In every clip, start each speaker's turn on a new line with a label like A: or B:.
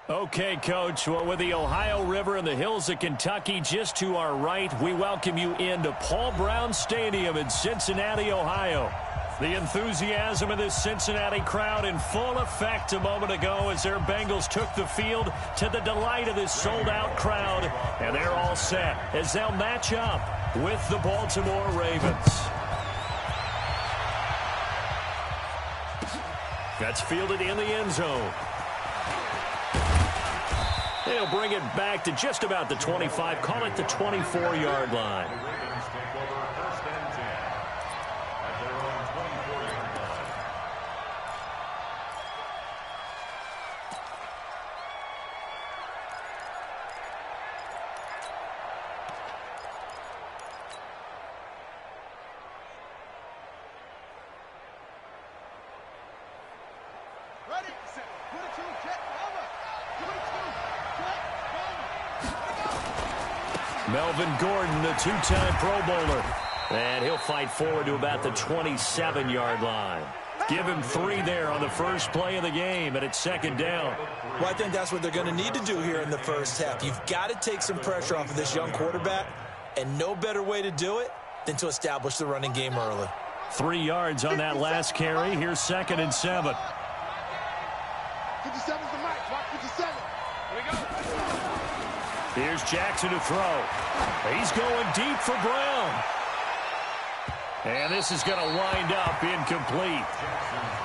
A: Okay, Coach. Well, with the Ohio River and the hills of Kentucky just to our right, we welcome you into Paul Brown Stadium in Cincinnati, Ohio. The enthusiasm of this Cincinnati crowd in full effect a moment ago as their Bengals took the field to the delight of this sold-out crowd. And they're all set as they'll match up with the Baltimore Ravens. That's fielded in the end zone. They'll bring it back to just about the 25, call it the 24-yard line. Melvin Gordon, the two-time Pro Bowler. And he'll fight forward to about the 27-yard line. Give him 3 there on the first play of the game, and it's second down.
B: Well, I think that's what they're going to need to do here in the first half. You've got to take some pressure off of this young quarterback, and no better way to do it than to establish the running game early.
A: 3 yards on that last carry. Here's 2nd and 7.
C: 57's the mic. Watch 57. Here we go.
A: Here's Jackson to throw. He's going deep for Brown. And this is going to wind up incomplete.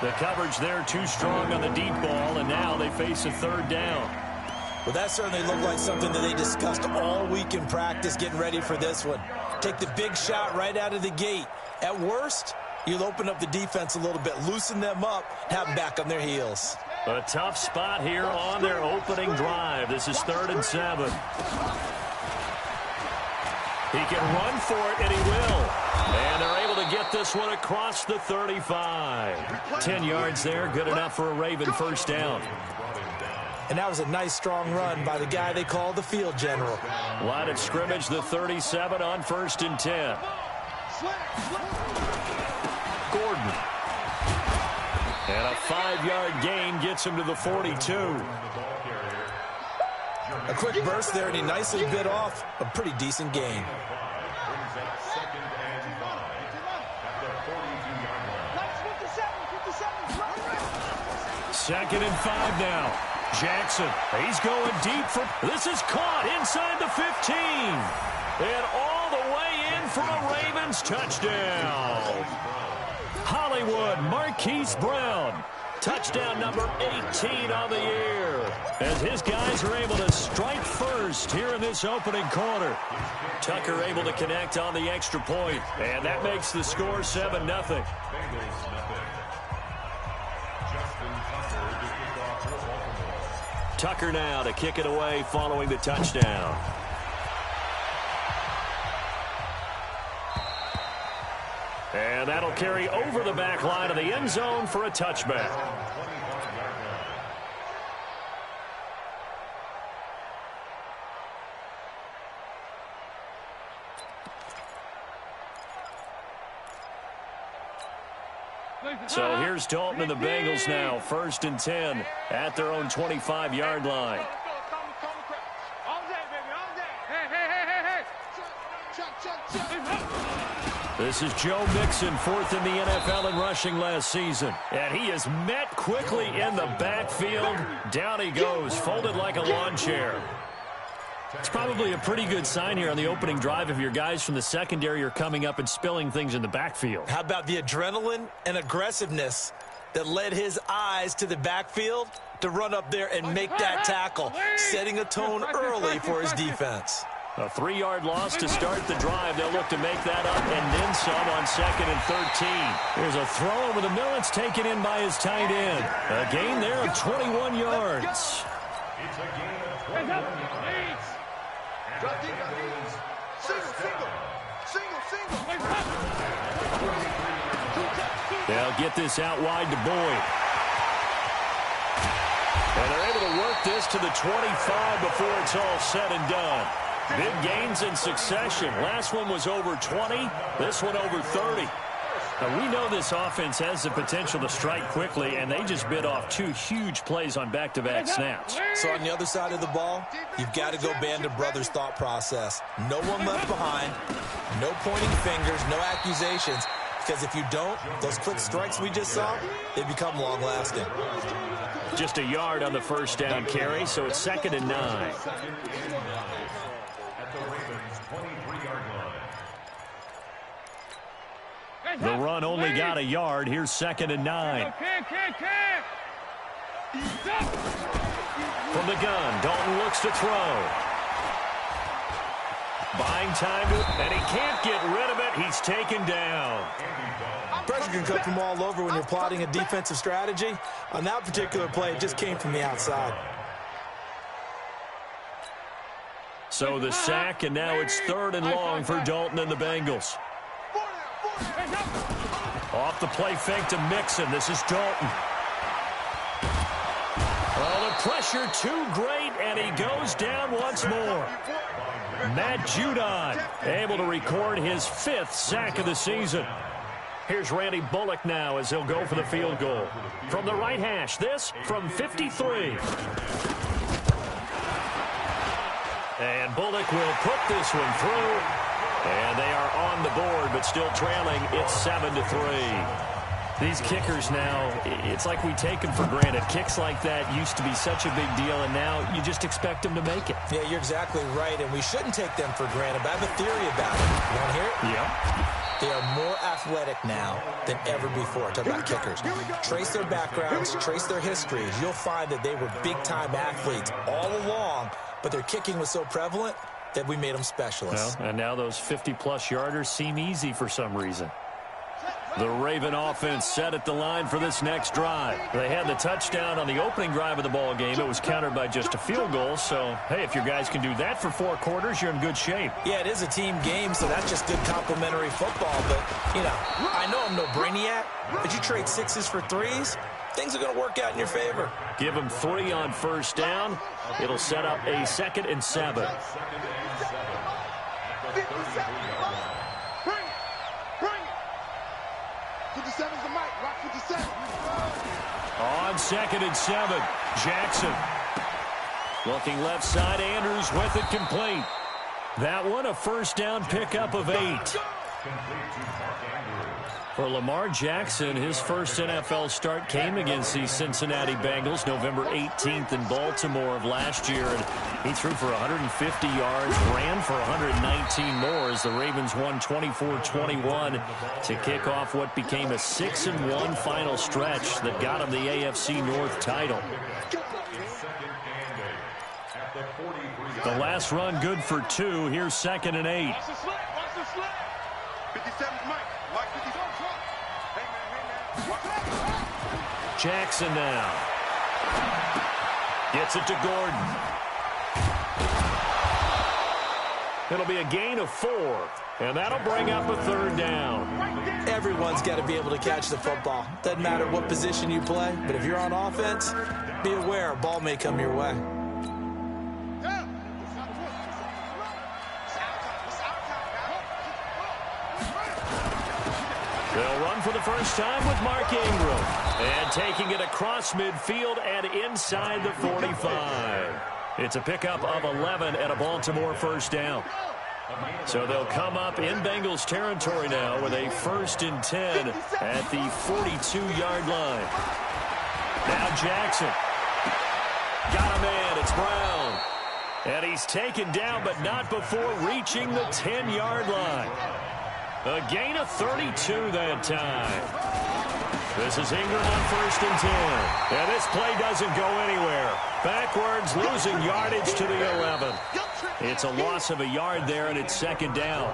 A: The coverage there too strong on the deep ball, and now they face a 3rd down.
B: Well, that certainly looked like something that they discussed all week in practice getting ready for this one. Take the big shot right out of the gate. At worst, you'll open up the defense a little bit, loosen them up, have them back on their heels.
A: A tough spot here on their opening drive. This is 3rd and 7. He can run for it, and he will. And they're able to get this one across the 35. 10 yards there, good enough for a Raven first down.
B: And that was a nice, strong run by the guy they call the field general.
A: Line of scrimmage, the 37 on 1st and 10. Gordon. And a 5-yard gain gets him to the 42.
B: A quick burst there, and he nicely bit off a pretty decent gain.
A: Second and 5 now. Jackson, he's going deep for... This is caught inside the 15. And all the way in for a Ravens touchdown. Hollywood Marquise Brown. Touchdown number 18 on the year. As his guys are able to strike first here in this opening quarter. Tucker able to connect on the extra point. And that makes the score 7-0. Tucker now to kick it away following the touchdown. And that'll carry over the back line of the end zone for a touchback. So here's Dalton and the Bengals now, 1st and 10 at their own 25-yard line. This is Joe Mixon, 4th in the NFL in rushing last season. And he is met quickly in the backfield. Down he goes, folded like a lawn chair. It's probably a pretty good sign here on the opening drive if your guys from the secondary are coming up and spilling things in the backfield.
B: How about the adrenaline and aggressiveness that led his eyes to the backfield to run up there and make that tackle, setting a tone early for his defense.
A: A 3-yard loss to start the drive. They'll look to make that up and then some on 2nd and 13. There's a throw over the middle. It's taken in by his tight end. A gain there of 21 yards.
C: It's a gain of 21 yards. Single.
A: They'll get this out wide to Boyd. And they're able to work this to the 25 before it's all said and done. Big gains in succession. Last one was over 20. This one over 30. Now, we know this offense has the potential to strike quickly, and they just bit off 2 huge plays on back-to-back snaps.
B: So on the other side of the ball, you've got to go Band of Brothers thought process. No one left behind, no pointing fingers, no accusations, because if you don't, those quick strikes we just saw, they become long-lasting.
A: Just a yard on the first down carry, so it's 2nd and 9. The run only got a yard. Here's 2nd and 9. From the gun, Dalton looks to throw. Buying time, and he can't get rid of it. He's taken down.
B: Pressure can come from all over when you're plotting a defensive strategy. On that particular play, it just came from the outside.
A: So the sack, and now it's 3rd and long for Dalton and the Bengals. Off the play fake to Mixon. This is Dalton. Oh, the pressure too great, and he goes down once more. Matt Judon able to record his 5th sack of the season. Here's Randy Bullock now as he'll go for the field goal. From the right hash, this from 53. And Bullock will put this one through. And they are on the board, but still trailing. It's 7-3. These kickers now, it's like we take them for granted. Kicks like that used to be such a big deal, and now you just expect them to make it.
B: Yeah, you're exactly right, and we shouldn't take them for granted, but I have a theory about it. You want to hear it?
A: Yeah.
B: They are more athletic now than ever before. Talk about kickers. Trace their backgrounds, trace their histories. You'll find that they were big-time athletes all along, but their kicking was so prevalent that we made them specialists.
A: Well, and now those 50-plus yarders seem easy for some reason. The Raven offense set at the line for this next drive. They had the touchdown on the opening drive of the ball game. It was countered by just a field goal. So, hey, if your guys can do that for 4 quarters, you're in good shape.
B: Yeah, it is a team game, so that's just good complimentary football. But, you know, I know I'm no brainiac, but you trade 6s for 3s, things are going to work out in your favor.
A: Give them 3 on first down. It'll set up a 2nd and 7. On 2nd and 7, Jackson. Looking left side, Andrews with it complete. That one a first down pickup of 8. For Lamar Jackson, his first NFL start came against the Cincinnati Bengals November 18th in Baltimore of last year. And he threw for 150 yards, ran for 119 more as the Ravens won 24-21 to kick off what became a 6-1 final stretch that got him the AFC North title. The last run good for 2. Here's 2nd and 8. Jackson now. Gets it to Gordon. It'll be a gain of 4, and that'll bring up a 3rd down.
B: Everyone's got to be able to catch the football. Doesn't matter what position you play, but if you're on offense, be aware a ball may come your way.
A: They'll run for the first time with Mark Ingram. And taking it across midfield and inside the 45. It's a pickup of 11 and a Baltimore first down. So they'll come up in Bengals territory now with a 1st and 10 at the 42-yard line. Now Jackson. Got a man. It's Brown. And he's taken down, but not before reaching the 10-yard line. A gain of 32 that time. This is Ingram on 1st and 10. And this play doesn't go anywhere. Backwards, losing yardage to the 11. It's a loss of a yard there, and it's 2nd down.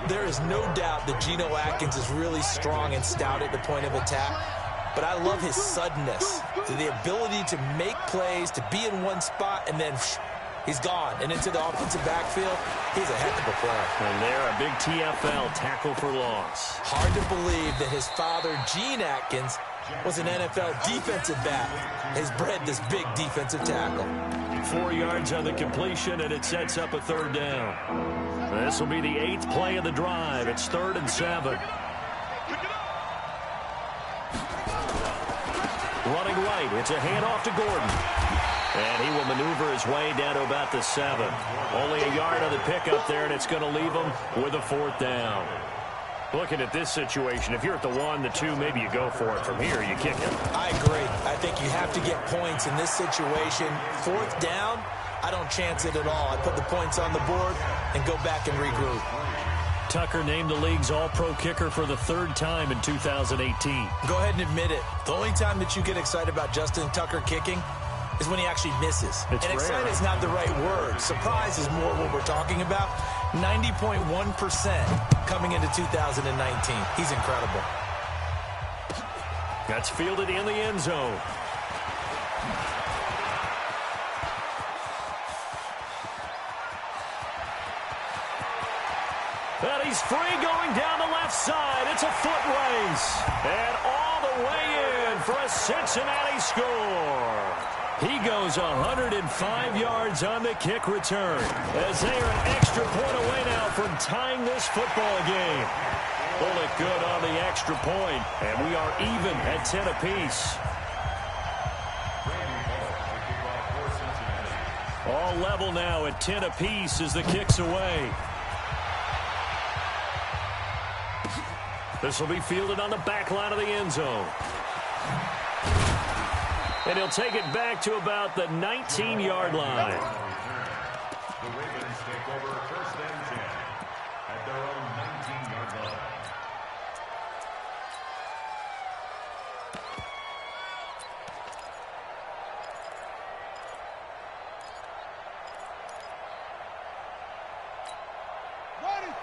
B: There is no doubt that Geno Atkins is really strong and stout at the point of attack. But I love his suddenness, the ability to make plays, to be in one spot, and then he's gone. And into the offensive backfield, he's a heck of a player.
A: And there, a big TFL, tackle for loss.
B: Hard to believe that his father, Gene Atkins, was an NFL defensive back. Has bred this big defensive tackle.
A: 4 yards on the completion, and it sets up a 3rd down. This will be the 8th play of the drive. It's 3rd and 7. Running right, it's a handoff to Gordon. And he will maneuver his way down to about the 7. Only a yard on the pickup there, and it's going to leave him with a 4th down. Looking at this situation, if you're at the 1, the 2, maybe you go for it. From here, you kick it.
B: I agree. I think you have to get points in this situation. 4th down, I don't chance it at all. I put the points on the board and go back and regroup.
A: Tucker named the league's all-pro kicker for the 3rd time in 2018.
B: Go ahead and admit it. The only time that you get excited about Justin Tucker kicking is when he actually misses.
A: It's
B: and excited
A: rare.
B: is not the right word. Surprise is more what we're talking about. 90.1% coming into 2019. He's incredible.
A: That's fielded in the end zone. And he's free going down the left side. It's a foot race. And all the way in for a Cincinnati score. He goes 105 yards on the kick return as they are an extra point away now from tying this football game. Pull it good on the extra point, and we are even at 10 apiece. All level now at 10 apiece as the kick's away. This will be fielded on the back line of the end zone. And he'll take it back to about the 19-yard line.
C: The Ravens take over 1st and 10 at their own 19-yard line.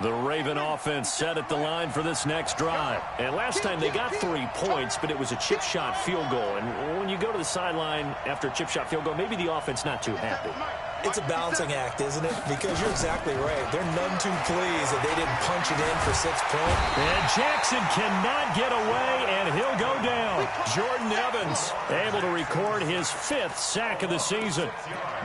A: The Raven offense set at the line for this next drive. And last time they got 3 points, but it was a chip shot field goal. And when you go to the sideline after a chip shot field goal, maybe the offense not too happy.
B: It's a balancing act, isn't it? Because you're exactly right. They're none too pleased that they didn't punch it in for 6 points.
A: And Jackson cannot get away, and he'll go down. Jordan Evans able to record his 5th sack of the season.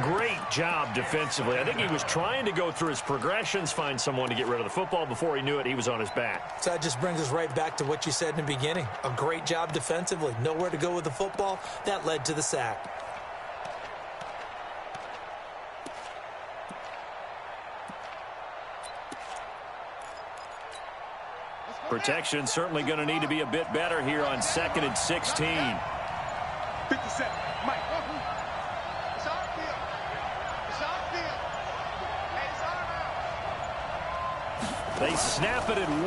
A: Great job defensively. I think he was trying to go through his progressions, find someone to get rid of the football. Before he knew it, he was on his back.
B: So that just brings us right back to what you said in the beginning. A great job defensively. Nowhere to go with the football. That led to the sack.
A: Protection certainly going to need to be a bit better here on 2nd and 16.
C: 57, Mike.
D: It's our field. It's our field. Hey, it's our now.
A: They snap it at 1.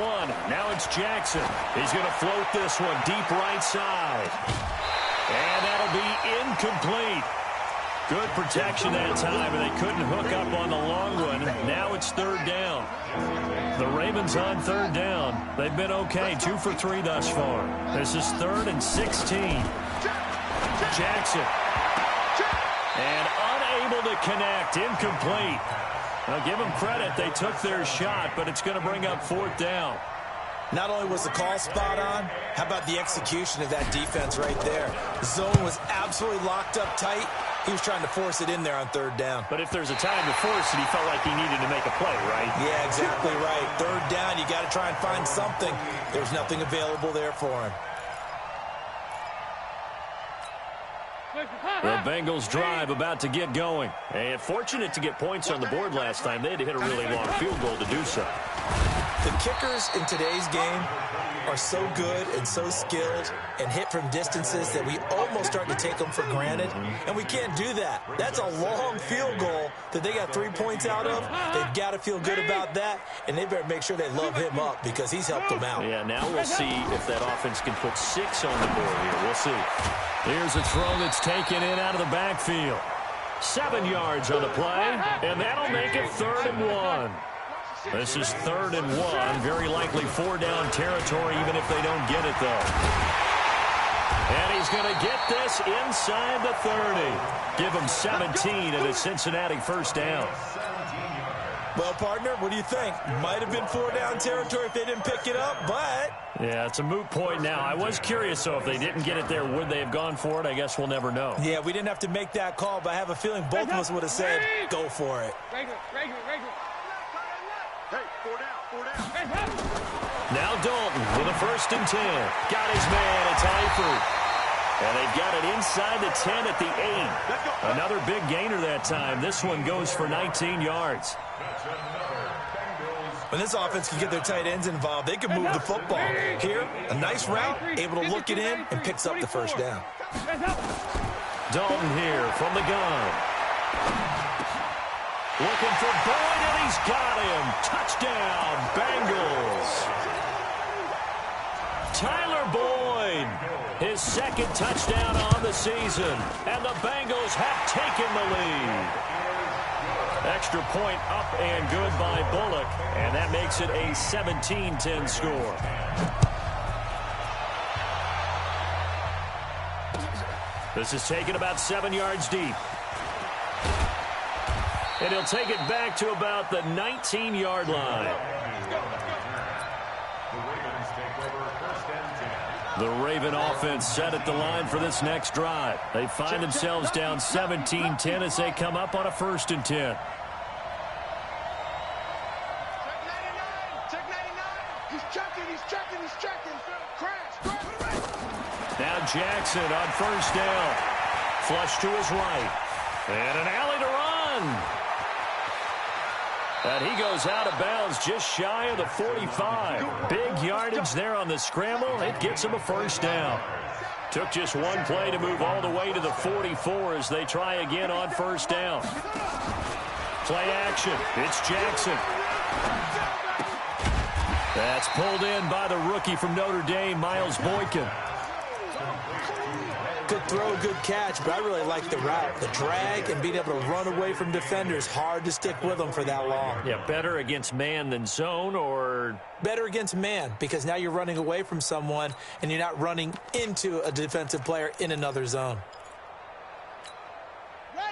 A: Now it's Jackson. He's going to float this one deep right side. And that'll be incomplete. Good protection that time, and they couldn't hook up on the long one. Now it's 3rd down. The Ravens on 3rd down. They've been okay, 2 for 3 thus far. This is 3rd and 16. Jackson. And unable to connect, incomplete. Now give them credit, they took their shot, but it's going to bring up 4th down.
B: Not only was the call spot on, how about the execution of that defense right there? The zone was absolutely locked up tight. He was trying to force it in there on 3rd down.
A: But if there's a time to force it, he felt like he needed to make a play, right?
B: Yeah, exactly right. 3rd down, you got to try and find something. There's nothing available there for him.
A: The Bengals drive about to get going. And fortunate to get points on the board last time. They had to hit a really long field goal to do so.
B: The kickers in today's game are so good and so skilled and hit from distances that we almost start to take them for granted, and we can't do that. That's a long field goal that they got 3 points out of. They've got to feel good about that, and they better make sure they love him up because he's helped them out.
A: Yeah, now we'll see if that offense can put 6 on the board here. We'll see. Here's a throw that's taken in out of the backfield. 7 yards on the play, and that'll make it 3rd and 1. This is 3rd and 1. Very likely 4-down territory, even if they don't get it, though. And he's going to get this inside the 30. Give him 17 and a Cincinnati 1st down.
B: Well, partner, what do you think? Might have been 4-down territory if they didn't pick it up, but...
A: Yeah, it's a moot point now. I was curious, so if they didn't get it there, would they have gone for it? I guess we'll never know.
B: Yeah, we didn't have to make that call, but I have a feeling both of us would have said, go for it.
D: Regular. Hey, 4 down.
A: Now Dalton with a 1st and 10. Got his man. It's Eifert. And they've got it inside the 10 at the 8. Another big gainer that time. This one goes for 19 yards.
B: When this offense can get their tight ends involved, they can move the football. Here, a nice route, able to look it in, and picks up the first down.
A: Dalton here from the gun. Looking for Boyd, and he's got him. Touchdown, Bengals. Tyler Boyd, his second touchdown on the season, and the Bengals have taken the lead. Extra point up and good by Bullock, and that makes it a 17-10 score. This is taken about 7 yards deep. And he'll take it back to about the 19-yard line. The Raven offense set at the line for this next drive. They find themselves down 17-10 as they come up on a 1st and 10. Now Jackson on 1st down. Flush to his right. And an alley to run. And he goes out of bounds just shy of the 45. Big yardage there on the scramble. It gets him a 1st down. Took just one play to move all the way to the 44 as they try again on 1st down. Play action. It's Jackson. That's pulled in by the rookie from Notre Dame, Miles Boykin.
B: Good throw, good catch, but I really like the route. The drag and being able to run away from defenders. Hard to stick with them for that long.
A: Yeah, better against man than zone, or?
B: Better against man, because now you're running away from someone and you're not running into a defensive player in another zone.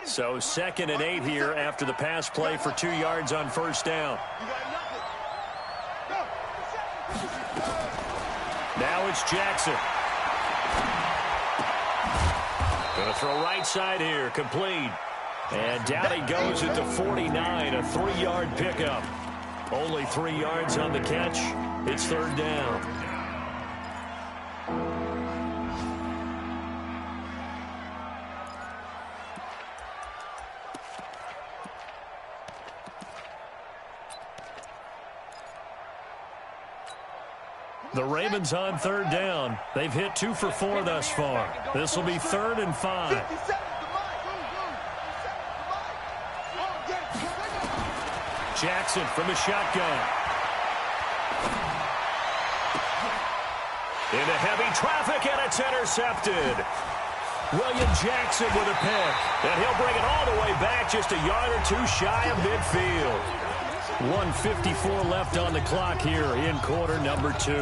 A: So 2nd and 8 here after the pass play for 2 yards on 1st down. Now it's Jackson. Going to throw right side here, complete. And down he goes at the 49, a 3-yard pickup. Only 3 yards on the catch. It's 3rd down. The Ravens on 3rd down. They've hit 2 for 4 thus far. This will be 3rd and 5. Jackson from the shotgun. Into heavy traffic, and it's intercepted. William Jackson with a pick. And he'll bring it all the way back just a yard or 2 shy of midfield. 1:54 left on the clock here in quarter number 2.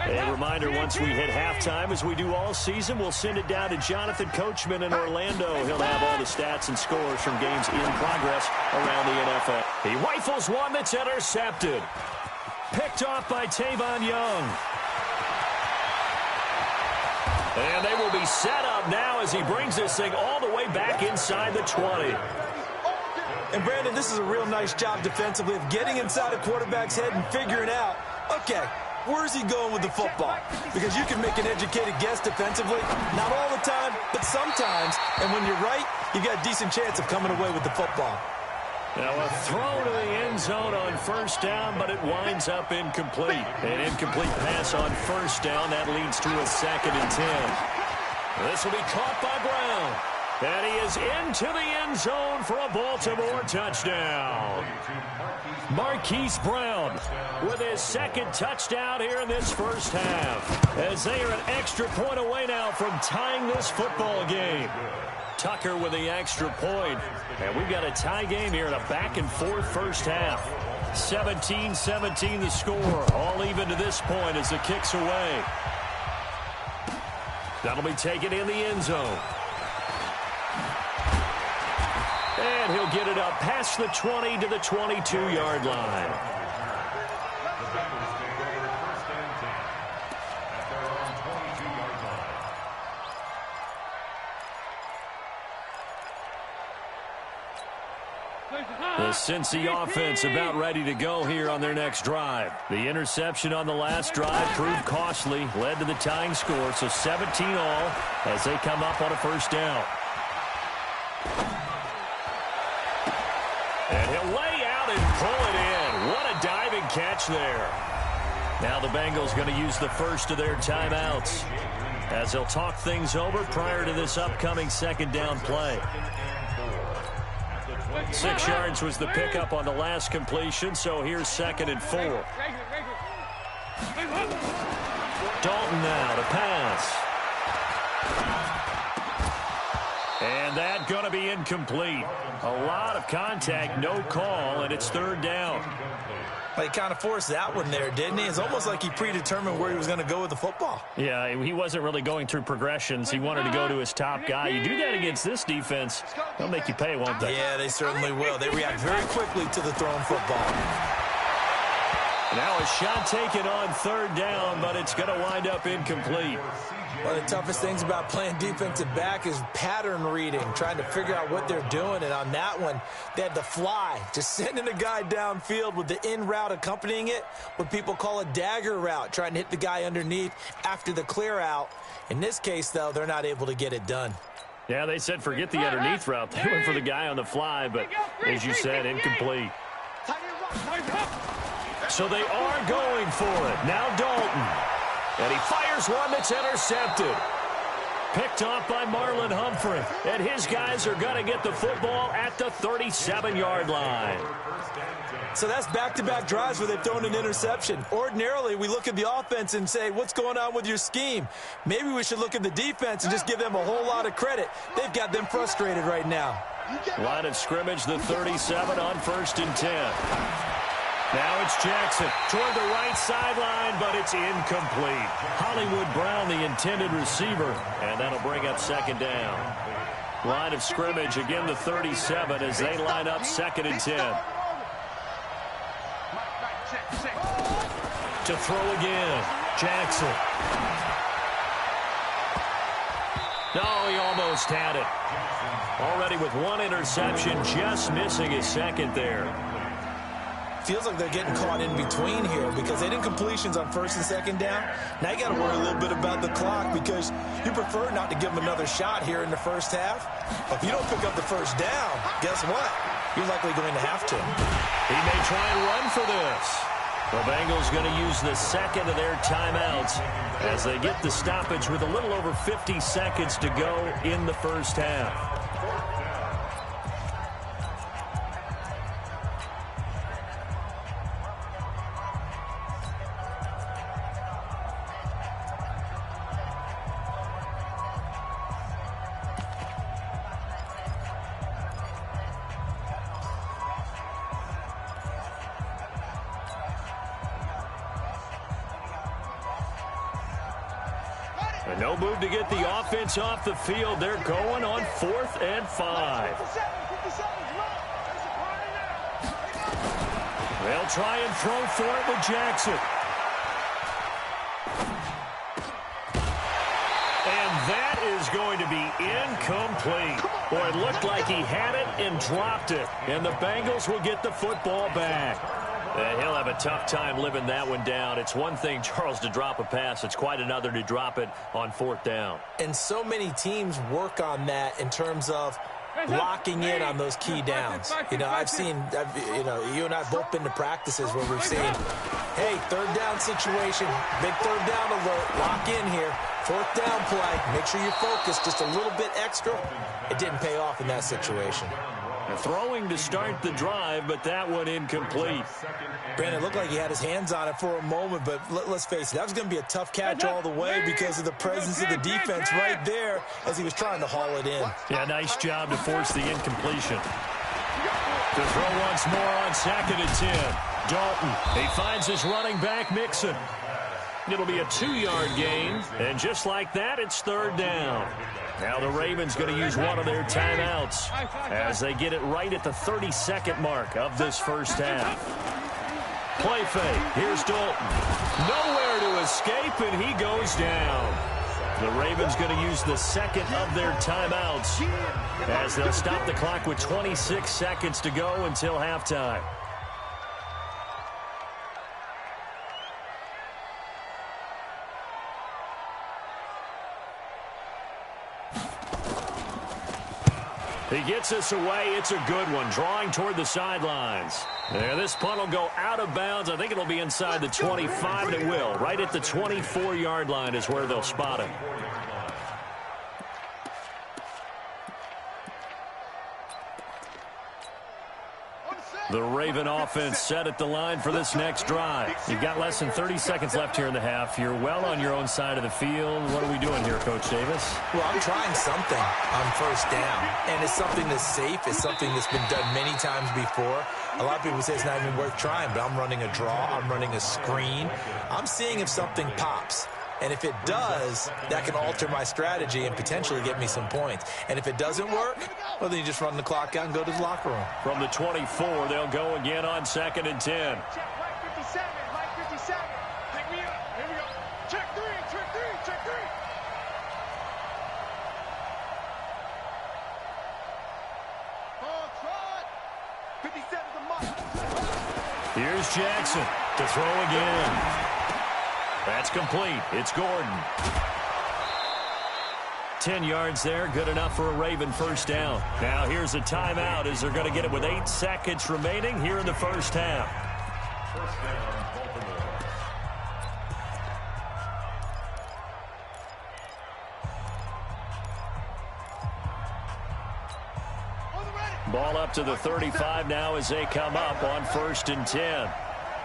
A: A reminder, once we hit halftime, as we do all season, we'll send it down to Jonathan Coachman in Orlando. He'll have all the stats and scores from games in progress around the NFL. He rifles one that's intercepted. Picked off by Tavon Young. And they will be set up now as he brings this thing all the way back inside the 20.
B: And, Brandon, this is a real nice job defensively of getting inside a quarterback's head and figuring out, okay, where's he going with the football? Because you can make an educated guess defensively. Not all the time, but sometimes. And when you're right, you got a decent chance of coming away with the football.
A: Now a throw to the end zone on 1st down, but it winds up incomplete. An incomplete pass on 1st down. That leads to a 2nd and 10. This will be caught by Brown. And he is into the end zone for a Baltimore touchdown. Marquise Brown with his 2nd touchdown here in this 1st half, as they are an extra point away now from tying this football game. Tucker with the extra point. And we've got a tie game here in a back-and-forth 1st half. 17-17 the score. All even to this point as the kick's away. That'll be taken in the end zone. And he'll get it up past the 20 to the 22-yard line. The Cincy offense about ready to go here on their next drive. The interception on the last drive proved costly, led to the tying score, so 17 all as they come up on a first down. And he'll lay out and pull it in. What a diving catch there. Now the Bengals going to use the first of their timeouts as they'll talk things over prior to this upcoming second down play. 6 yards was the pickup on the last completion, so here's 2nd and 4. Dalton now to pass. And that going to be incomplete. A lot of contact, no call, and it's 3rd down.
B: Well, he kind of forced that one there, didn't he? It's almost like he predetermined where he was going to go with the football.
A: Yeah, he wasn't really going through progressions. He wanted to go to his top guy. You do that against this defense, they'll make you pay, won't they?
B: Yeah, they certainly will. They react very quickly to the thrown football.
A: Now a shot taken on 3rd down, but it's going to wind up incomplete.
B: One of the toughest things about playing defensive back is pattern reading, trying to figure out what they're doing. And on that one, they had the fly, just sending a guy downfield with the in route accompanying it, what people call a dagger route, trying to hit the guy underneath after the clear out. In this case, though, they're not able to get it done.
A: Yeah, they said forget the underneath route. They went for the guy on the fly, but as you said, incomplete. So they are going for it. Now Dalton. And he fires one that's intercepted. Picked off by Marlon Humphrey. And his guys are going to get the football at the 37-yard line.
B: So that's back-to-back drives where they've thrown an interception. Ordinarily, we look at the offense and say, what's going on with your scheme? Maybe we should look at the defense and just give them a whole lot of credit. They've got them frustrated right now.
A: Line of scrimmage, the 37 on 1st and 10. Now it's Jackson toward the right sideline, but it's incomplete. Hollywood Brown, the intended receiver, and that'll bring up 2nd down. Line of scrimmage, again the 37 as they line up 2nd and 10. To throw again, Jackson. No, he almost had it. Already with 1 interception, just missing his 2nd there.
B: Feels like they're getting caught in between here because they didn't completions on 1st and 2nd down. Now you got to worry a little bit about the clock because you prefer not to give them another shot here in the first half. If you don't pick up the 1st down, guess what? You're likely going to have to.
A: He may try and run for this. The Bengals going to use the 2nd of their timeouts as they get the stoppage with a little over 50 seconds to go in the first half. No move to get the offense off the field. They're going on 4th and 5. They'll try and throw for it with Jackson. And that is going to be incomplete. Boy, it looked like he had it and dropped it. And the Bengals will get the football back. He'll have a tough time living that one down. It's one thing, Charles, to drop a pass. It's quite another to drop it on 4th down.
B: And so many teams work on that in terms of locking in on those key downs. You know, you and I have both been to practices where we've seen, hey, 3rd down situation, big 3rd down alert, lock in here. 4th down play, make sure you're focused just a little bit extra. It didn't pay off in that situation.
A: Throwing to start the drive, but that one incomplete.
B: Brandon, it looked like he had his hands on it for a moment, but let's face it, that was going to be a tough catch all the way because of the presence of the defense right there as he was trying to haul it in.
A: Yeah, nice job to force the incompletion. To throw once more on 2nd and 10. Dalton, he finds his running back, Mixon. It'll be a 2-yard gain, and just like that, it's 3rd down. Now the Ravens going to use one of their timeouts as they get it right at the 32nd mark of this first half. Play fake. Here's Dalton. Nowhere to escape, and he goes down. The Ravens going to use the second of their timeouts as they'll stop the clock with 26 seconds to go until halftime. He gets us away. It's a good one, drawing toward the sidelines. And this punt will go out of bounds. I think it'll be inside the 25, and it will. Right at the 24-yard line is where they'll spot him. The Raven offense set at the line for this next drive. You've got less than 30 seconds left here in the half. You're well on your own side of the field. What are we doing here, Coach Davis?
B: Well, I'm trying something on first down, and it's something that's safe. It's something that's been done many times before. A lot of people say it's not even worth trying, but I'm running a draw. I'm running a screen. I'm seeing if something pops. And if it does, that can alter my strategy and potentially get me some points. And if it doesn't work, well, then you just run the clock out and go to the locker room.
A: From the 24, they'll go again on 2nd and 10.
D: Check, Mike 57, Mike 57. Pick me up. Here we go. Check three, check three, check three. Oh, trot. 57's a must.
A: Here's Jackson to throw again. That's complete. It's Gordon. 10 yards there. Good enough for a Raven first down. Now here's a timeout as they're going to get it with 8 seconds remaining here in the first half.
C: First down, Baltimore.
A: Ball up to the 35 now as they come up on 1st and 10.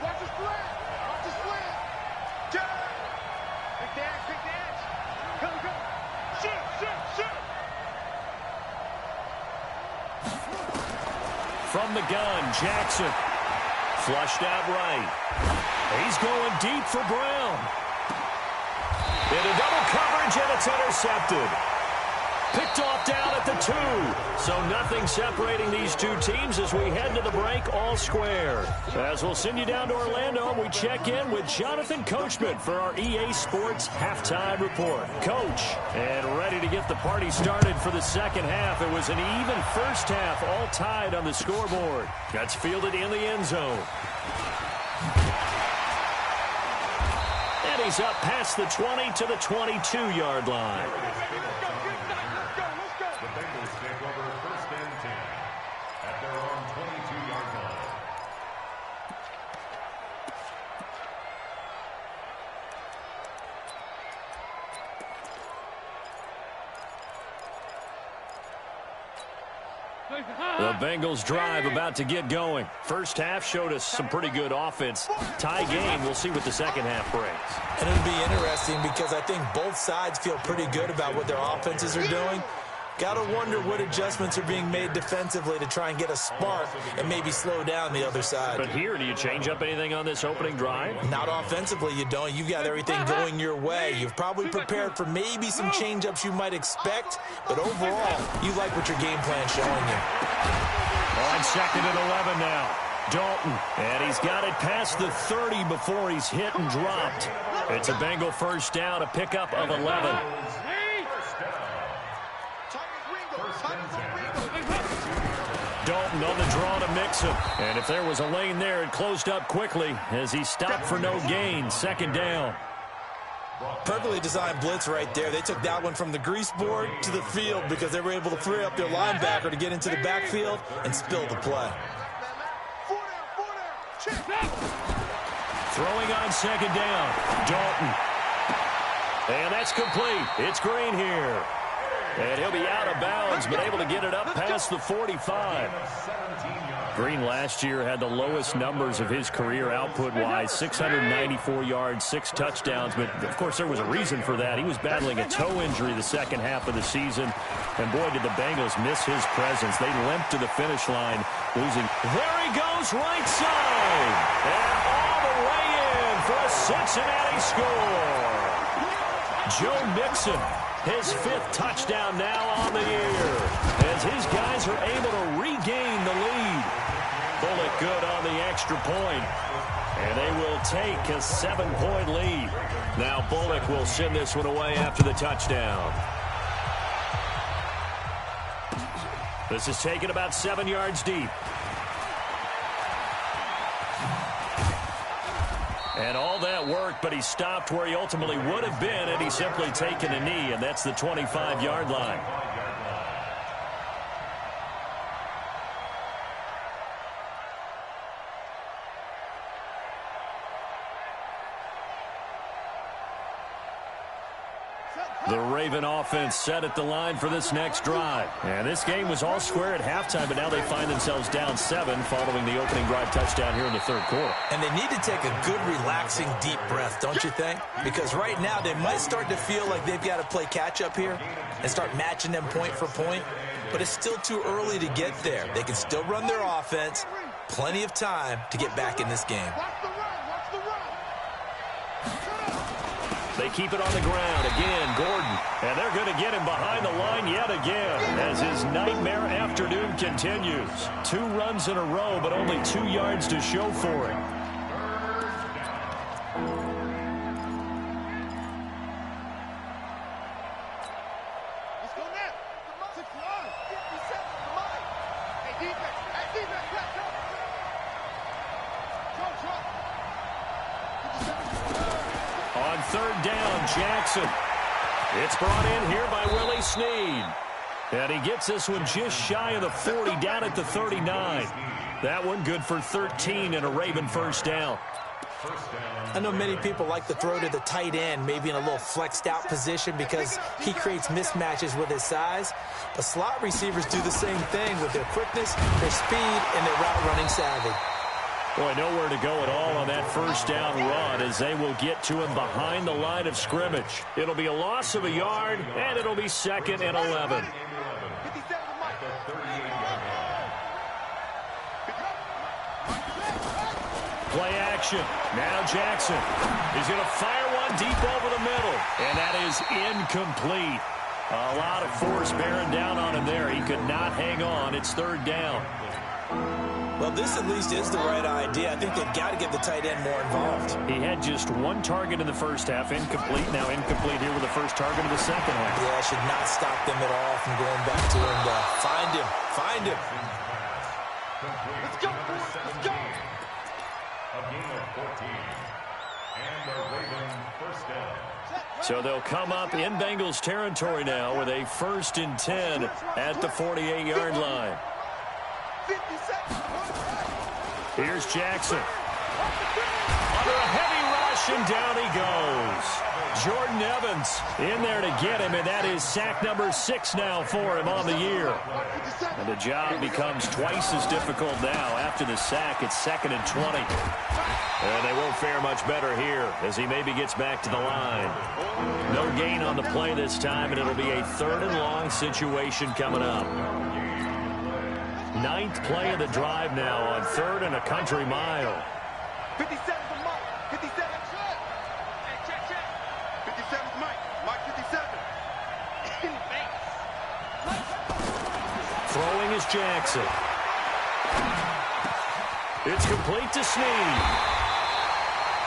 D: Watch the split. Watch the split. Jump. Big dash, big dash. Come, come. Shoot, shoot, shoot.
A: From the gun, Jackson. Flushed out right. He's going deep for Brown. Into double coverage, and it's intercepted. Picked off down at the 2. So nothing separating these two teams as we head to the break all square. As we'll send you down to Orlando, we check in with Jonathan Coachman for our EA Sports Halftime Report. Coach, and ready to get the party started for the second half. It was an even first half, all tied on the scoreboard. That's fielded in the end zone. And he's up past the 20 to the 22-yard line.
C: The Bengals take over 1st and 10 at their own 22-yard line.
A: The Bengals drive about to get going. First half showed us some pretty good offense. Tie game. We'll see what the second half brings.
B: And it'll be interesting because I think both sides feel pretty good about what their offenses are doing. Got to wonder what adjustments are being made defensively to try and get a spark and maybe slow down the other side.
A: But here, do you change up anything on this opening drive?
B: Not offensively, you don't. You've got everything going your way. You've probably prepared for maybe some change-ups you might expect, but overall, you like what your game plan's showing you.
A: On 2nd and 11 now. Dalton, and he's got it past the 30 before he's hit and dropped. It's a Bengal first down, a pickup of 11. Dalton on the draw to mix him. And if there was a lane there, it closed up quickly as he stopped for no gain. 2nd down.
B: Perfectly designed blitz right there. They took that one from the grease board to the field because they were able to free up their linebacker to get into the backfield and spill the play.
A: Throwing on 2nd down. Dalton. And that's complete. It's Green here. And he'll be out of bounds, but able to get it up past the 45. Green last year had the lowest numbers of his career output-wise, 694 yards, 6 touchdowns. But, of course, there was a reason for that. He was battling a toe injury the second half of the season. And, boy, did the Bengals miss his presence. They limped to the finish line, losing. There he goes, right side. And all the way in for a Cincinnati score. Joe Mixon. His 5th touchdown now on the year as his guys are able to regain the lead. Bullet good on the extra point. And they will take a 7-point lead. Now Bullock will send this one away after the touchdown. This is taken about 7 yards deep. And all that worked, but he stopped where he ultimately would have been had he simply taken a knee, and that's the 25-yard line. The Raven offense set at the line for this next drive. And this game was all square at halftime, but now they find themselves down 7 following the opening drive touchdown here in the third quarter.
B: And they need to take a good, relaxing, deep breath, don't you think? Because right now they might start to feel like they've got to play catch-up here and start matching them point for point. But it's still too early to get there. They can still run their offense. Plenty of time to get back in this game.
A: They keep it on the ground. Again, Gordon. And they're going to get him behind the line yet again as his nightmare afternoon continues. 2 runs in a row, but only 2 yards to show for it.
D: Let's go now. 6 line. 57. Come on. Hey, defense. Hey, defense. Let's go.
A: On third down, Jackson. It's brought in here by Willie Snead. And he gets this one just shy of the 40, down at the 39. That one good for 13 and a Raven first down.
B: I know many people like to throw to the tight end, maybe in a little flexed out position because he creates mismatches with his size. But slot receivers do the same thing with their quickness, their speed, and their route running savvy.
A: Boy, nowhere to go at all on that first down run as they will get to him behind the line of scrimmage. It'll be a loss of a yard, and it'll be 2nd and 11. Play action. Now Jackson. He's going to fire one deep over the middle, and that is incomplete. A lot of force bearing down on him there. He could not hang on. It's 3rd down.
B: Well, this at least is the right idea. I think they've got to get the tight end more involved.
A: He had just 1 target in the first half, incomplete. Now incomplete here with the first target of the second half.
B: Yeah, should not stop them at all from going back to him. Find him. Find him.
D: Let's go. Let's go.
C: A gain of 14. And the Ravens first down.
A: So they'll come up in Bengals territory now with a 1st and 10 at the 48-yard line.
D: 50 seconds.
A: Here's Jackson. Under a heavy rush, and down he goes. Jordan Evans in there to get him, and that is sack number 6 now for him on the year. And the job becomes twice as difficult now. After the sack, it's 2nd and 20. And they won't fare much better here as he maybe gets back to the line. No gain on the play this time, and it'll be a 3rd and long situation coming up. 9th play of the drive now on 3rd and a country mile.
D: 57 for Mike. 57. Hey, check. 57 for Mike. Mike 57.
A: Throwing is Jackson. It's complete to Snead.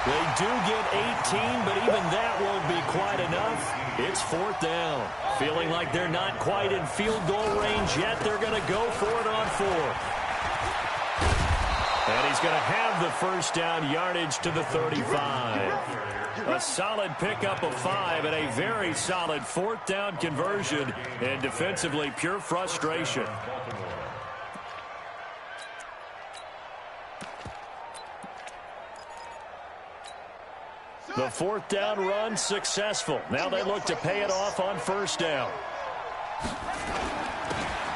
A: They do get 18, but even that won't be quite enough. It's 4th down. Feeling like they're not quite in field goal range yet. They're going to go for it on 4th. And he's going to have the first down yardage to the 35. A solid pickup of 5 and a very solid 4th down conversion. And defensively, pure frustration. The 4th down run successful. Now they look to pay it off on 1st down.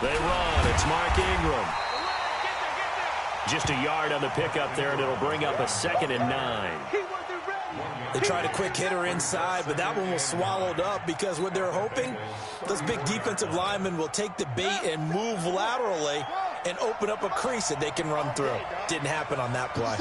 A: They run. It's Mark Ingram. Just a yard on the pickup there, and it'll bring up a 2nd and 9.
B: They tried a quick hitter inside, but that one was swallowed up because what they're hoping, those big defensive linemen will take the bait and move laterally and open up a crease that they can run through. Didn't happen on that play.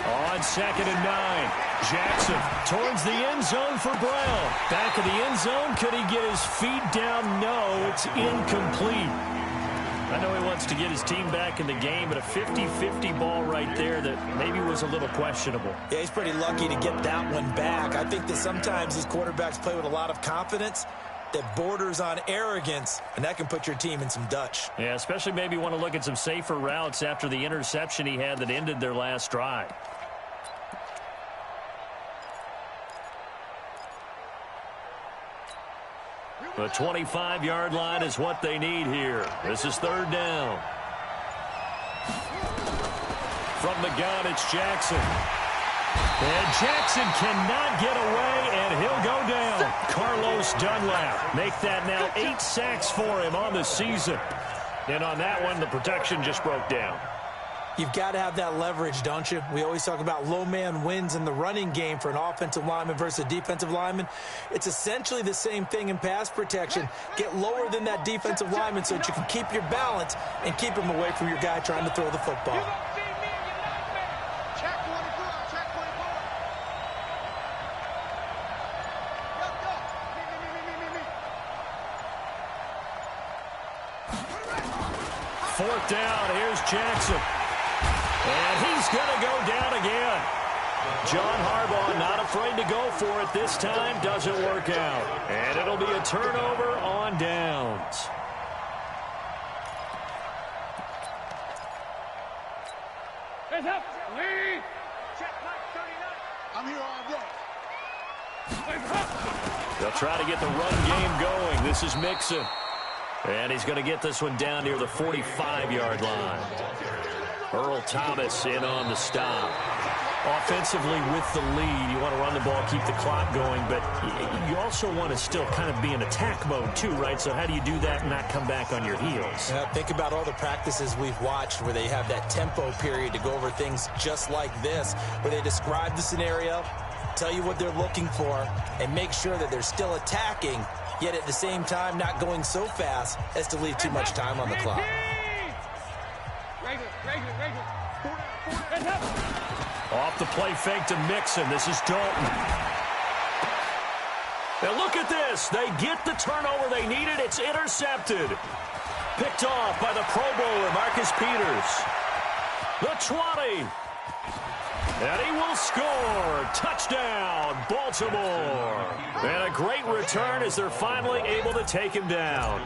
A: On 2nd and 9, Jackson towards the end zone for Brown. Back of the end zone, could he get his feet down? No, it's incomplete. I know he wants to get his team back in the game, but a 50-50 ball right there that maybe was a little questionable.
B: Yeah, he's pretty lucky to get that one back. I think that sometimes these quarterbacks play with a lot of confidence that borders on arrogance, and that can put your team in some Dutch.
A: Yeah, especially maybe want to look at some safer routes after the interception he had that ended their last drive. The 25-yard line is what they need here. This is third down. From the gun, it's Jackson. And Jackson cannot get away, and he'll go down. Carlos Dunlap make that now 8 sacks for him on the season. And on that one, the protection just broke down.
B: You've got to have that leverage, don't you? We always talk about low man wins in the running game for an offensive lineman versus a defensive lineman. It's essentially the same thing in pass protection. Get lower than that defensive lineman so that you can keep your balance and keep him away from your guy trying to throw the football.
A: Fourth down, here's Jackson. And he's going to go down again. John Harbaugh not afraid to go for it this time. Doesn't work out. And it'll be a turnover on downs.
D: Hands up. Lead. Check mark 39. I'm here all day.
A: They'll try to get the run game going. This is Mixon. And he's going to get this one down near the 45-yard line. Earl Thomas in on the stop. Offensively with the lead, you want to run the ball, keep the clock going, but you also want to still kind of be in attack mode too, right? So how do you do that and not come back on your heels?
B: Yeah, think about all the practices we've watched where they have that tempo period to go over things just like this, where they describe the scenario, tell you what they're looking for, and make sure that they're still attacking, yet at the same time not going so fast as to leave too much time on the clock.
A: Off the play fake to Mixon. This is Dalton. Now look at this. They get the turnover they needed. It's intercepted. Picked off by the Pro Bowler, Marcus Peters. The 20. And he will score. Touchdown, Baltimore. And a great return as they're finally able to take him down.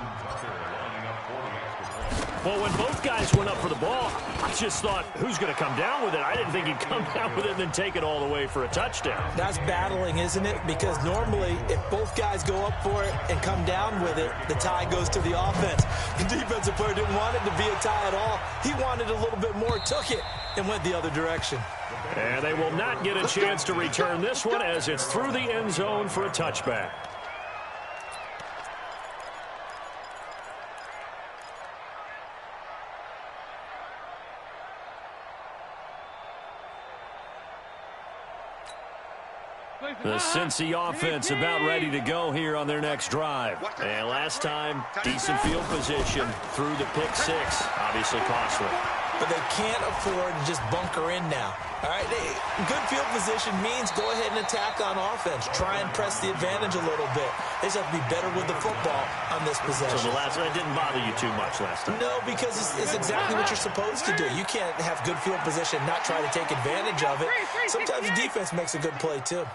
A: Well, when both guys went up for the ball, I just thought, who's going to come down with it? I didn't think he'd come down with it and then take it all the way for a touchdown.
B: That's battling, isn't it? Because normally, if both guys go up for it and come down with it, the tie goes to the offense. The defensive player didn't want it to be a tie at all. He wanted a little bit more, took it, and went the other direction.
A: And they will not get a chance to return this one as it's through the end zone for a touchback. The Cincy offense about ready to go here on their next drive. And last time, decent field position through the pick six. Obviously costly.
B: But they can't afford to just bunker in now. All right, good field position means go ahead and attack on offense. Try and press the advantage a little bit. They just have to be better with the football on this possession.
A: So the last one didn't bother you too much last time?
B: No, because it's exactly what you're supposed to do. You can't have good field position, not try to take advantage of it. Sometimes the defense makes a good play, too.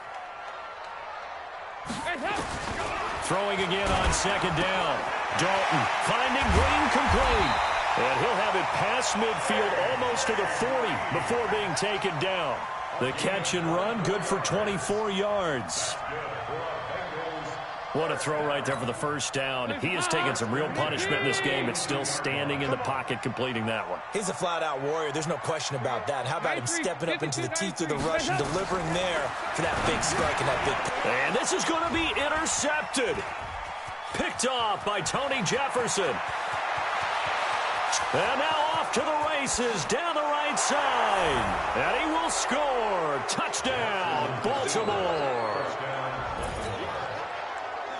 A: Throwing again on second down. Dalton finding Green complete. And he'll have it past midfield almost to the 40 before being taken down. The catch and run good for 24 yards. What a throw right there for the first down. He has taken some real punishment in this game. It's still standing in the pocket completing that one.
B: He's a flat-out warrior. There's no question about that. How about him stepping up into the teeth of the rush and delivering there for that big strike and that big...
A: And this is going to be intercepted. Picked off by Tony Jefferson. And now off to the races down the right side. And he will score. Touchdown, Baltimore.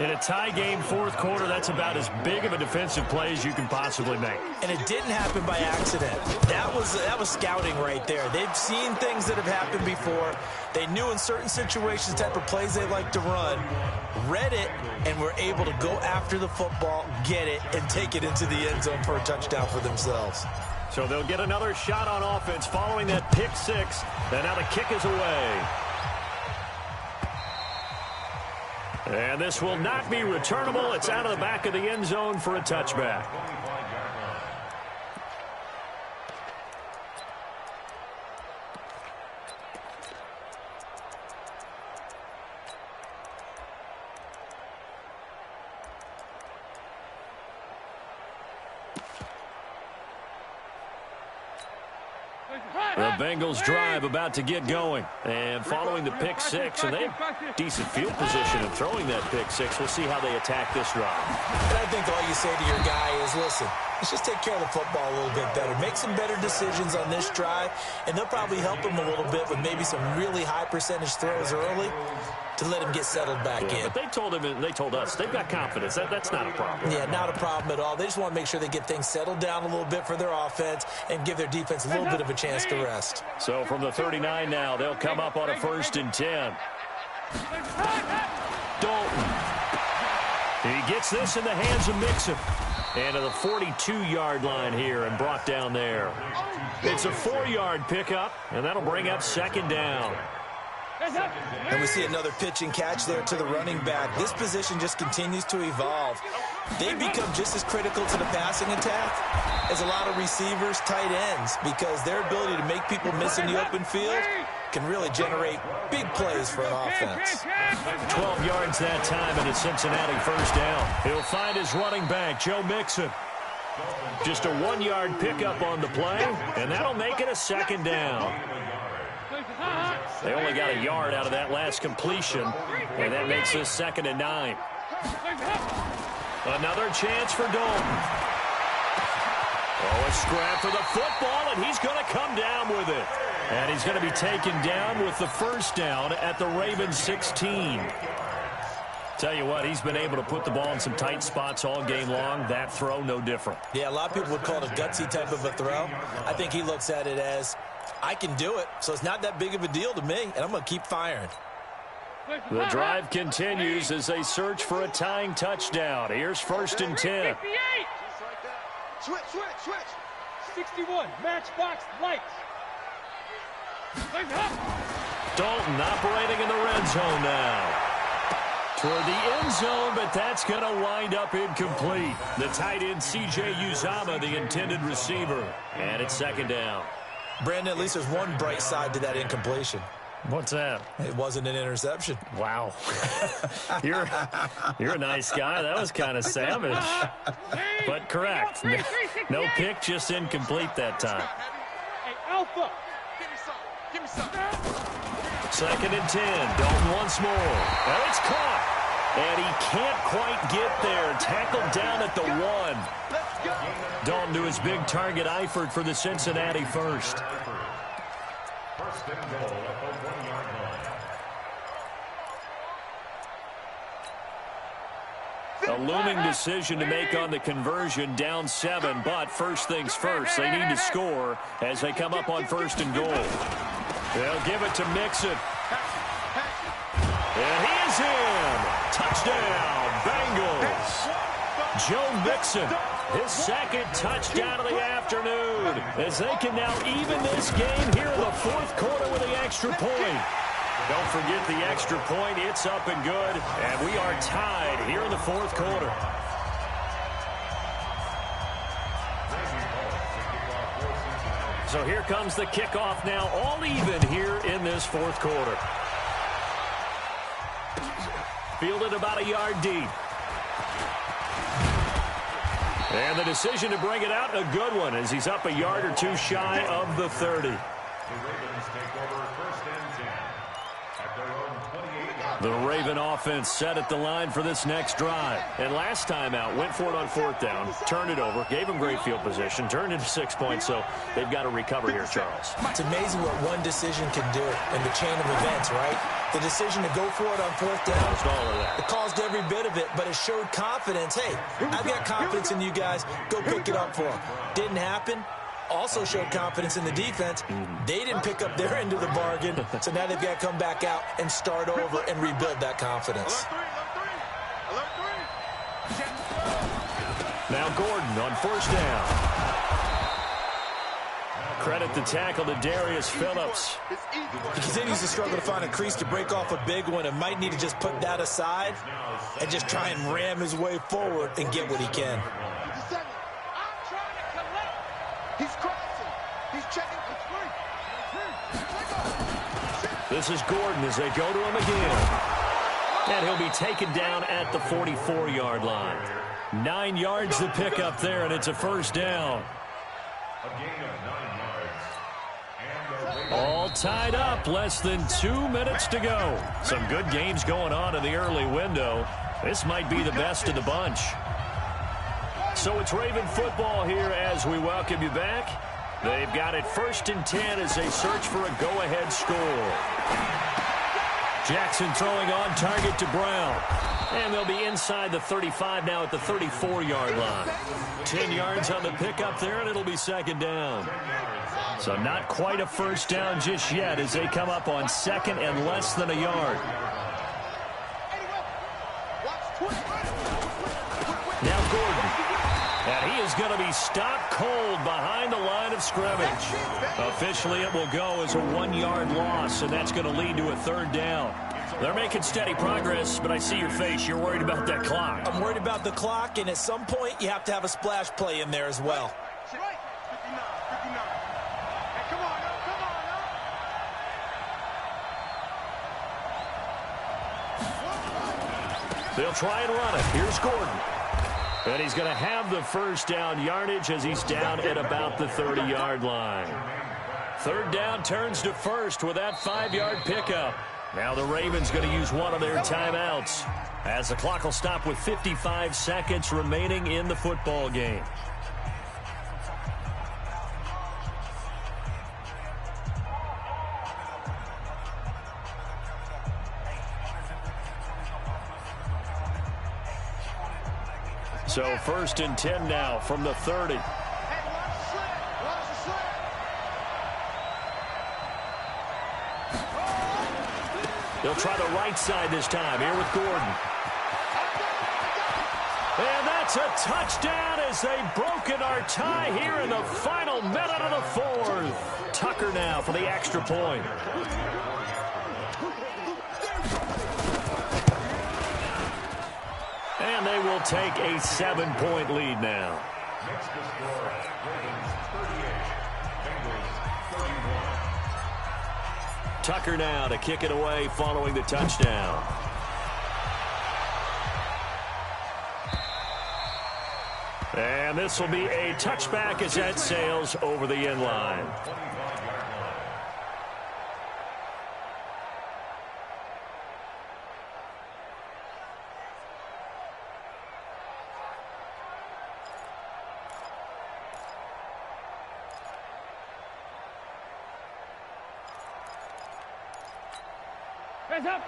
A: In a tie game fourth quarter, that's about as big of a defensive play as you can possibly make.
B: And it didn't happen by accident. That was scouting right there. They've seen things that have happened before. They knew in certain situations the type of plays they like to run, read it, and were able to go after the football, get it, and take it into the end zone for a touchdown for themselves.
A: So they'll get another shot on offense following that pick six. And now the kick is away. And this will not be returnable. It's out of the back of the end zone for a touchback. The Bengals drive about to get going. And following the pick six, and they have decent field position in throwing that pick six. We'll see how they attack this drive.
B: And I think all you say to your guy is, listen, let's just take care of the football a little bit better. Make some better decisions on this drive, and they'll probably help him a little bit with maybe some really high percentage throws early to let him get settled back in.
A: But they told him, and they told us, they've got confidence. That's not a problem.
B: Yeah, not a problem at all. They just want to make sure they get things settled down a little bit for their offense and give their defense a little bit of a chance to rest.
A: So from the 39 now, they'll come up on a 1st and 10. Dalton. He gets this in the hands of Mixon. And to the 42-yard line here and brought down there. It's a 4-yard pickup, and that'll bring up 2nd down.
B: And we see another pitch and catch there to the running back. This position just continues to evolve. They become just as critical to the passing attack as a lot of receivers, tight ends, because their ability to make people miss in the open field can really generate big plays for an offense.
A: 12 yards that time, and it's Cincinnati 1st down. He'll find his running back, Joe Mixon. Just a 1-yard pickup on the play, and that'll make it a 2nd down. They only got a yard out of that last completion, and that makes this 2nd and 9. Another chance for Dalton. Oh, a scrap for the football, and he's going to come down with it. And he's going to be taken down with the 1st down at the Ravens 16. Tell you what, he's been able to put the ball in some tight spots all game long. That throw, no different.
B: Yeah, a lot of people would call it a gutsy type of a throw. I think he looks at it as, I can do it, so it's not that big of a deal to me, and I'm going to keep firing.
A: The drive continues as they search for a tying touchdown. Here's 1st and 10.
D: Switch. 61, matchbox lights.
A: Dalton operating in the red zone now. Toward the end zone, but that's going to wind up incomplete. The tight end, C.J. Uzomah, the intended receiver. And it's 2nd down.
B: Brandon, at least there's one bright side to that incompletion.
A: What's that?
B: It wasn't an interception.
A: Wow. You're a nice guy. That was kind of savage. But correct. No pick, just incomplete that time.
D: Hey, Alpha. Give me some.
A: 2nd and 10. Dalton once more. And it's caught. And he can't quite get there. Tackled down at the 1.
D: Let's go.
A: Dalton to his big target, Eifert for the Cincinnati 1st.
C: 1st and goal at the 1-yard line.
A: A looming decision to make on the conversion, down 7, but first things first, they need to score as they come up on 1st and goal. They'll give it to Mixon. And he is in. Touchdown, Bengals. Joe Mixon, his 2nd touchdown of the afternoon, as they can now even this game here in the 4th quarter with the extra point. Don't forget the extra point. It's up and good, and we are tied here in the 4th quarter. So here comes the kickoff now, all even here in this 4th quarter. Fielded about a yard deep. And the decision to bring it out, a good one, as he's up a yard or two shy of the 30.
C: The Ravens take over 1st and 10. At their own 28-yard
A: The Raven offense set at the line for this next drive. And last time out, went for it on 4th down, turned it over, gave them great field position, turned into 6 points, so they've got to recover here, Charles.
B: It's amazing what one decision can do in the chain of events, right? The decision to go for it on 4th down,
A: Caused all of that.
B: it caused every bit of it, but it showed confidence. Hey, I've got confidence in you guys. Go pick it up for them. Didn't happen. Also showed confidence in the defense. They didn't pick up their end of the bargain, so now they've got to come back out and start over and rebuild that confidence.
A: Now Gordon on 1st down. Credit the tackle to Darius Phillips.
B: He continues to struggle to find a crease to break off a big one and might need to just put that aside and just try and ram his way forward and get what he can.
D: He's crossing. He's checking for 3.
A: This is Gordon as they go to him again. And he'll be taken down at the 44-yard line. 9 yards to pick up there, and it's a 1st down.
C: A gain of 9 yards. And the
A: All tied up, less than 2 minutes to go. Some good games going on in the early window. This might be the best of the bunch. So it's Raven football here as we welcome you back. They've got it 1st and 10 as they search for a go-ahead score. Jackson throwing on target to Brown. And they'll be inside the 35 now at the 34-yard line. 10 yards on the pickup there, and it'll be 2nd down. So not quite a 1st down just yet as they come up on 2nd and less than a yard. Now Gordon. And he is going to be stopped cold behind the line of scrimmage. Officially, it will go as a 1-yard loss, and that's going to lead to a 3rd down. They're making steady progress, but I see your face. You're worried about that clock.
B: I'm worried about the clock, and at some point, you have to have a splash play in there as well.
A: They'll try and run it. Here's Gordon. And he's going to have the 1st down yardage as he's down at about the 30-yard line. 3rd down turns to 1st with that 5-yard pickup. Now the Ravens going to use one of their timeouts as the clock will stop with 55 seconds remaining in the football game. So 1st and 10 now from the 30. They'll try the right side this time here with Gordon. And that's a touchdown as they've broken our tie here in the final minute of the 4th. Tucker now for the extra point. And they will take a 7-point lead now.
C: Next to score, Ravens 38, Bengals 31.
A: Tucker now to kick it away following the touchdown. And this will be a touchback as that sails over the end line.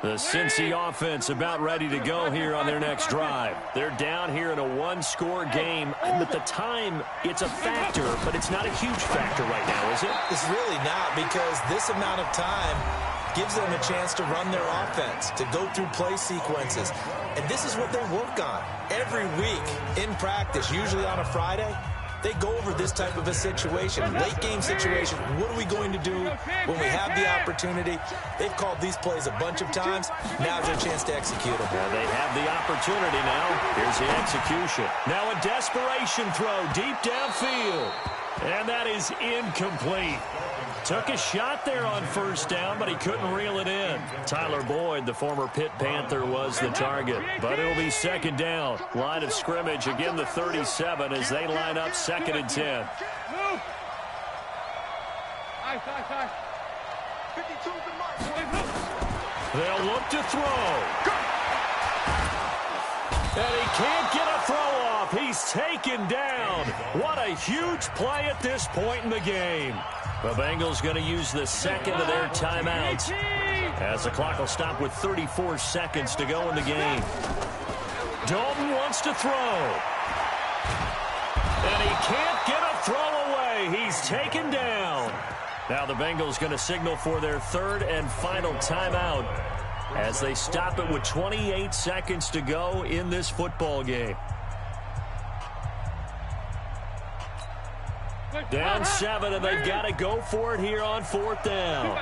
A: The Cincy offense about ready to go here on their next drive. They're down here in a 1-score game. At the time, it's a factor, but it's not a huge factor right now, is it?
B: It's really not, because this amount of time gives them a chance to run their offense, to go through play sequences. And this is what they work on every week in practice, usually on a Friday. They go over this type of a situation, late game situation. What are we going to do when we have the opportunity? They've called these plays a bunch of times. Now's their chance to execute them.
A: Well, they have the opportunity now. Here's the execution. Now a desperation throw deep downfield. And that is incomplete. Took a shot there on 1st down, but he couldn't reel it in. Tyler Boyd, the former Pitt Panther, was the target. But it'll be 2nd down. Line of scrimmage, again the 37 as they line up 2nd and 10.
D: 52 the mark.
A: They'll look to throw. And he can't get a throw off. He's taken down. What a huge play at this point in the game. The Bengals going to use the second of their timeouts as the clock will stop with 34 seconds to go in the game. Dalton wants to throw. And he can't get a throw away. He's taken down. Now the Bengals going to signal for their third and final timeout as they stop it with 28 seconds to go in this football game. Down 7, and they've got to go for it here on 4th down.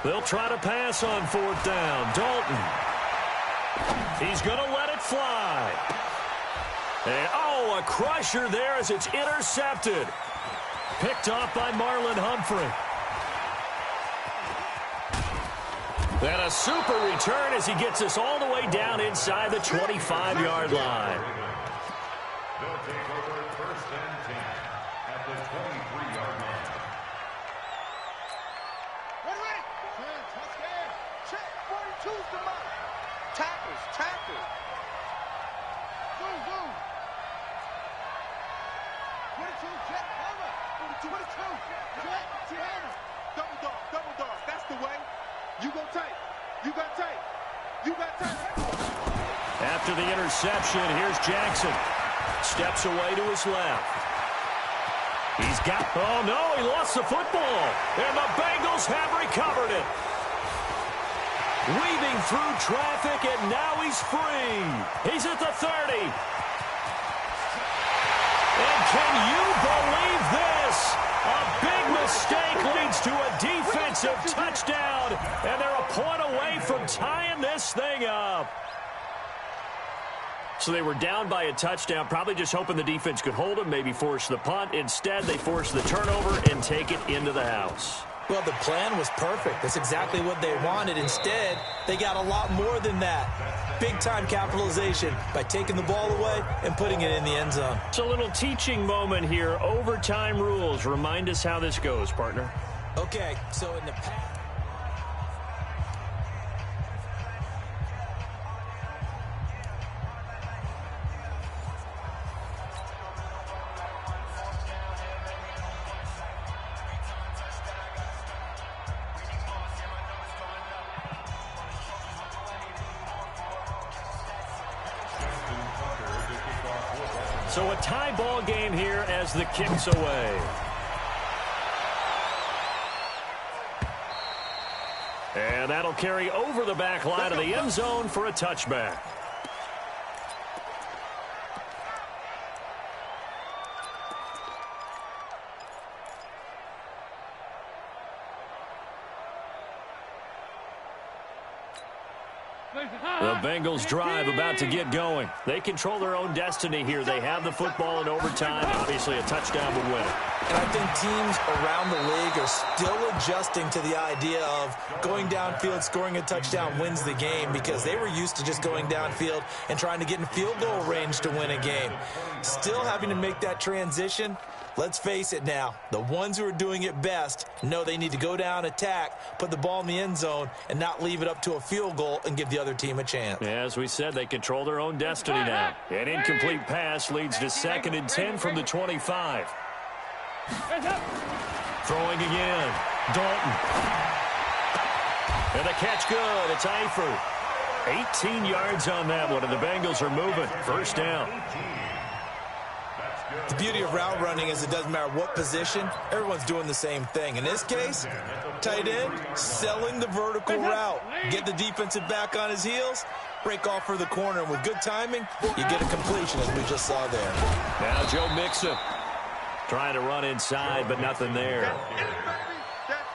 A: They'll try to pass on 4th down. Dalton. He's going to let it fly. And, oh, a crusher there as it's intercepted. Picked off by Marlon Humphrey. And a super return as he gets us all the way down inside the 25-yard line.
C: They'll take over 1st and 10 at the 23-yard line.
D: Ready? Touchdown. Check. 42's the mark. Tackles. Zoom. 22, jet, cover. 22, jet, Tiana. Double dog. That's the way. You go tight. You got tight.
A: After the interception, here's Jackson. Steps away to his left. Oh no, he lost the football. And the Bengals have recovered it. Weaving through traffic, and now he's free. He's at the 30. And can you believe this? A big mistake leads to a defensive touchdown, and they're a point away from tying this thing up. So they were down by a touchdown, probably just hoping the defense could hold them, maybe force the punt. Instead, they force the turnover and take it into the house.
B: Well, the plan was perfect. That's exactly what they wanted. Instead, they got a lot more than that. Big-time capitalization by taking the ball away and putting it in the end zone.
A: It's a little teaching moment here. Overtime rules. Remind us how this goes, partner.
B: Okay, so in the past...
A: So a tie ball game here as the kick's away. And that'll carry over the back line of the end zone for a touchback. The Bengals drive about to get going. They control their own destiny here. They have the football in overtime. Obviously, a touchdown would win it.
B: And I think teams around the league are still adjusting to the idea of going downfield, scoring a touchdown wins the game, because they were used to just going downfield and trying to get in field goal range to win a game. Still having to make that transition. Let's face it now, the ones who are doing it best know they need to go down, attack, put the ball in the end zone, and not leave it up to a field goal and give the other team a chance.
A: Yeah, as we said, they control their own destiny now. An incomplete pass leads to 2nd and 10 from the 25. Throwing again. Dalton. And the catch good. It's Eifert. 18 yards on that one, and the Bengals are moving. 1st down.
B: The beauty of route running is it doesn't matter what position, everyone's doing the same thing. In this case, tight end, selling the vertical route. Get the defensive back on his heels, break off for the corner. And with good timing, you get a completion, as we just saw there.
A: Now Joe Mixon trying to run inside, but nothing there.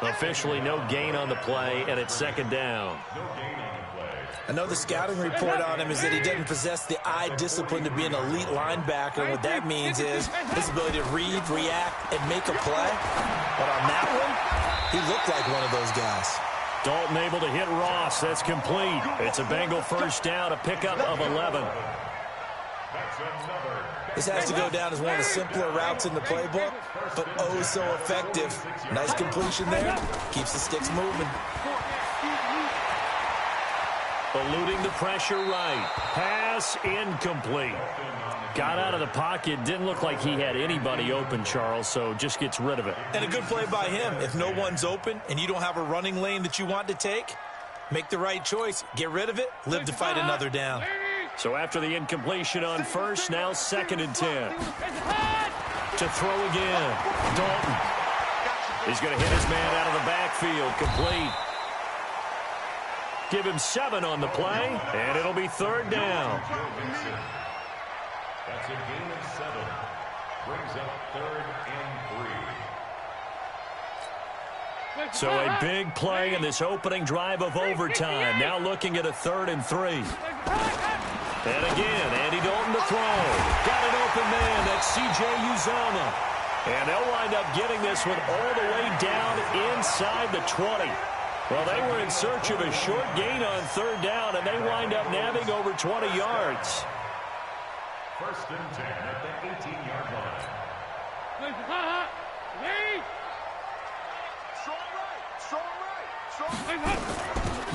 A: Officially no gain on the play, and it's 2nd down.
B: I know the scouting report on him is that he doesn't possess the eye discipline to be an elite linebacker. What that means is his ability to read, react, and make a play. But on that one, he looked like one of those guys.
A: Dalton able to hit Ross. That's complete. It's a Bengal 1st down, a pickup of 11.
C: That's another
B: This has to go down as one of the simpler routes in the playbook, but oh so effective. Nice completion there. Keeps the sticks moving.
A: Eluding the pressure right. Pass incomplete. Got out of the pocket. Didn't look like he had anybody open, Charles, so just gets rid of it.
B: And a good play by him. If no one's open and you don't have a running lane that you want to take, make the right choice. Get rid of it. Live to fight another down.
A: So after the incompletion on first, now 2nd and 10. To throw again. Dalton. He's going to hit his man out of the backfield. Complete. Give him 7 on the play, and it'll be 3rd down.
C: That's a gain of 7. Brings up 3rd and 3.
A: So a big play in this opening drive of overtime. Now looking at a 3rd and 3. And again, Andy Dalton to throw. Got an open man. That's C.J. Uzomah. And they'll wind up getting this one all the way down inside the 20. Well, they were in search of a short gain on 3rd down, and they wind up nabbing over 20 yards.
C: 1st and 10 at the 18-yard line.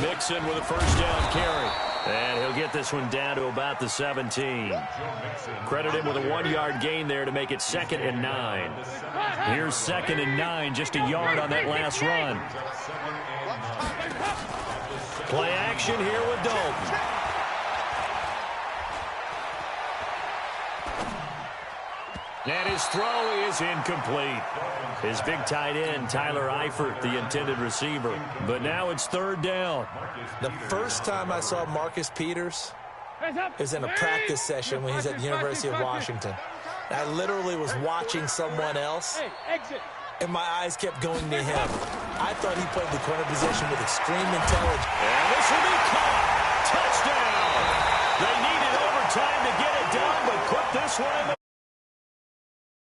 A: Mixon with a 1st down carry. And he'll get this one down to about the 17. Credit him with a 1-yard gain there to make it 2nd and 9. Here's 2nd and 9, just a yard on that last run. Play action here with Dalton. And his throw is incomplete. His big tight end, Tyler Eifert, the intended receiver. But now it's 3rd down.
B: The first time I saw Marcus Peters is in a practice session when he's at the University of Washington. I literally was watching someone else, and my eyes kept going to him. I thought he played the corner position with extreme intelligence.
A: And this will be caught. Touchdown. They needed overtime to get it done, but put this one in the